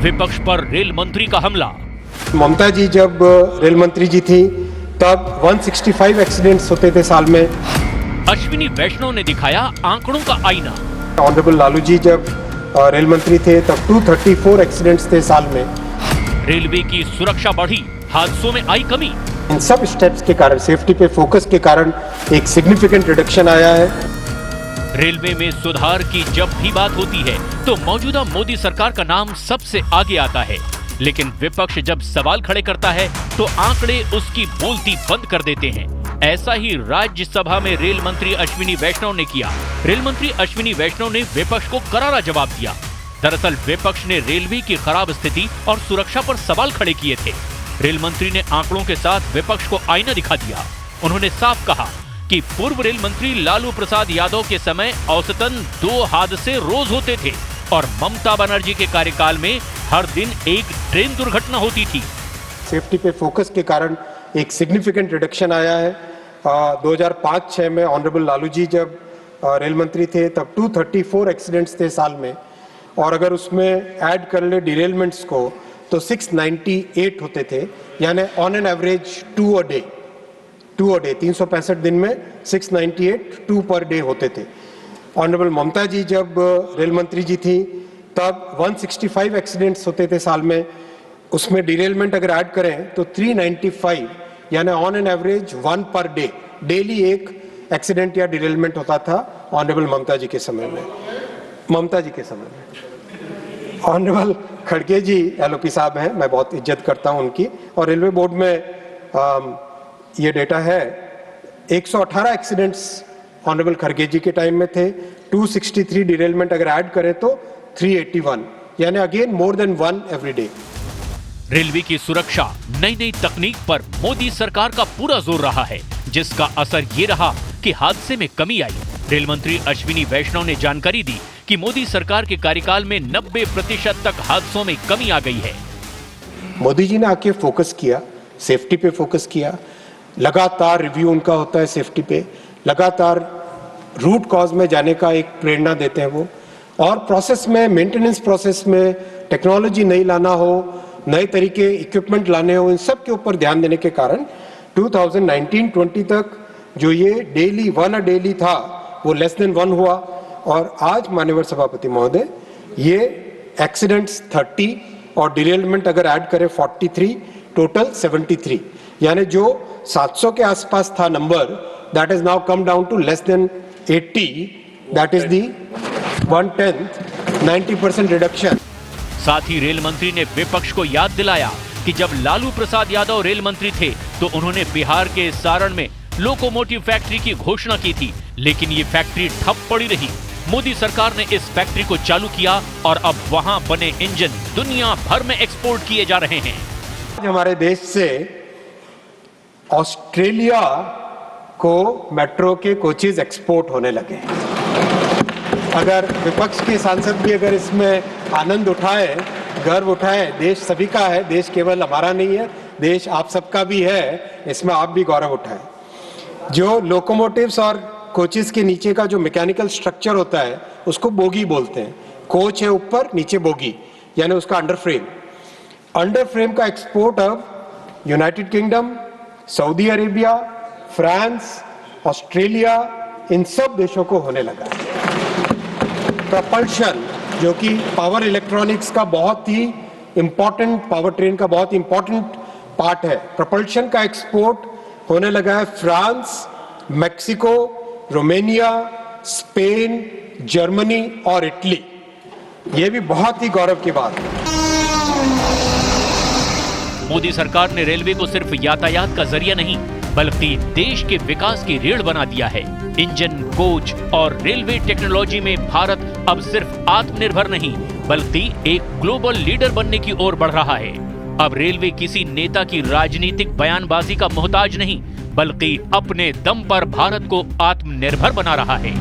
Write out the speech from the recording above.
विपक्ष पर रेल मंत्री का हमला। ममता जी जब रेल मंत्री जी थी तब 165 एक्सीडेंट्स होते थे साल में। अश्विनी वैष्णव ने दिखाया आंकड़ों का आईना। ऑनरेबल लालू जी जब रेल मंत्री थे तब 234 एक्सीडेंट्स थे साल में। रेलवे की सुरक्षा बढ़ी, हादसों में आई कमी। इन सब स्टेप्स के कारण, सेफ्टी पे फोकस के कारण एक सिग्निफिकेंट रिडक्शन आया है। रेलवे में सुधार की जब भी बात होती है तो मौजूदा मोदी सरकार का नाम सबसे आगे आता है, लेकिन विपक्ष जब सवाल खड़े करता है तो आंकड़े उसकी बोलती बंद कर देते हैं। ऐसा ही राज्यसभा में रेल मंत्री अश्विनी वैष्णव ने किया। रेल मंत्री अश्विनी वैष्णव ने विपक्ष को करारा जवाब दिया। दरअसल विपक्ष ने रेलवे की खराब स्थिति और सुरक्षा पर सवाल खड़े किए थे। रेल मंत्री ने आंकड़ों के साथ विपक्ष को आईना दिखा दिया। उन्होंने साफ कहा कि पूर्व रेल मंत्री लालू प्रसाद यादव के समय औसतन 2 हादसे रोज होते थे और ममता बनर्जी के कार्यकाल में हर दिन एक ट्रेन दुर्घटना होती थी। सेफ्टी पे फोकस के कारण एक सिग्निफिकेंट रिडक्शन आया है। 2005-06 में ऑनरेबल लालू जी जब रेल मंत्री थे तब 234 एक्सीडेंट्स थे साल में, और अगर उसमें ऐड कर ले डिरेलमेंट्स को तो 698 होते थे, यानी on an average 2 a day 365 दिन में 698 2 पर डे होते थे। ऑनरेबल ममता जी जब रेल मंत्री जी थी तब 165 एक्सीडेंट्स होते थे साल में, उसमें डिरेलमेंट अगर ऐड करें तो 395, यानी on an average 1 per day, daily एक एक्सीडेंट या डिरेलमेंट होता था ऑनरेबल ममता जी के समय में। ऑनरेबल खड़गे जी एलओपी साहब हैं, मैं बहुत इज्जत करता हूं उनकी, और रेलवे बोर्ड में ये डेटा है 118 एक्सीडेंट्स ऑनरेबल खड़गे जी के टाइम में थे। 263 डिरेलमेंट अगर ऐड करें तो 381, यानी again more than 1 every day. Railway की सुरक्षा, नई नई तकनीक पर मोदी सरकार का पूरा जोर रहा है, जिसका असर ये रहा कि हादसे में कमी आई। रेल मंत्री अश्विनी वैष्णव ने जानकारी दी कि मोदी सरकार के कार्यकाल में 90% तक हादसों में कमी आ गई है। मोदी जी ने आके फोकस किया, सेफ्टी पे फोकस किया, लगातार रिव्यू उनका होता है सेफ्टी पे, लगातार रूट कॉज में जाने का एक प्रेरणा देते हैं वो, और प्रोसेस में, मेंटेनेंस प्रोसेस में टेक्नोलॉजी नहीं लाना हो, नए तरीके इक्विपमेंट लाने हो, इन सब के ऊपर ध्यान देने के कारण 2019-20 तक जो ये डेली 1 अ डेली था वो लेस देन 1 हुआ, और आज माननीय सभापति महोदय ये एक्सीडेंट्स 30 और डिरेलमेंट अगर ऐड करें 43, टोटल 73, यानी जो 700 के आसपास था number, that is now come down to less than 80, that is the 1/10, 90% reduction. साथ ही रेल मंत्री ने विपक्ष को याद दिलाया कि जब लालू प्रसाद यादव रेल मंत्री थे तो उन्होंने बिहार के सारण में लोकोमोटिव फैक्ट्री की घोषणा की थी, लेकिन ये फैक्ट्री ठप पड़ी रही। मोदी सरकार ने इस फैक्ट्री को चालू किया और अब वहां बने इंजन दुनिया भर में एक्सपोर्ट किए जा रहे हैं। आज हमारे देश से ऑस्ट्रेलिया को मेट्रो के कोचेज एक्सपोर्ट होने लगे। अगर विपक्ष के सांसद भी अगर इसमें आनंद उठाए, गर्व उठाए, देश सभी का है, देश केवल हमारा नहीं है, देश आप सबका भी है, इसमें आप भी गौरव उठाएं। जो लोकोमोटिव्स और कोचेस के नीचे का जो मैकेनिकल स्ट्रक्चर होता है उसको बोगी बोलते हैं। कोच है ऊपर, नीचे बोगी, यानी उसका अंडर फ्रेम का एक्सपोर्ट अब United Kingdom, Saudi Arabia, France, Australia, इन सब देशों को होने लगा है। प्रपल्शन, जो कि पावर इलेक्ट्रॉनिक्स का बहुत ही इंपॉर्टेंट, पावर ट्रेन का बहुत इंपॉर्टेंट पार्ट है, प्रपल्शन का एक्सपोर्ट होने लगा है France, Mexico, Romania, Spain, Germany और इटली। ये भी बहुत ही गौरव की बात है। मोदी सरकार ने रेलवे को सिर्फ यातायात का जरिया नहीं बल्कि देश के विकास की रीढ़ बना दिया है। इंजन, कोच और रेलवे टेक्नोलॉजी में भारत अब सिर्फ आत्मनिर्भर नहीं बल्कि एक ग्लोबल लीडर बनने की ओर बढ़ रहा है। अब रेलवे किसी नेता की राजनीतिक बयानबाजी का मोहताज नहीं बल्कि अपने दम पर भारत को आत्मनिर्भर बना रहा है।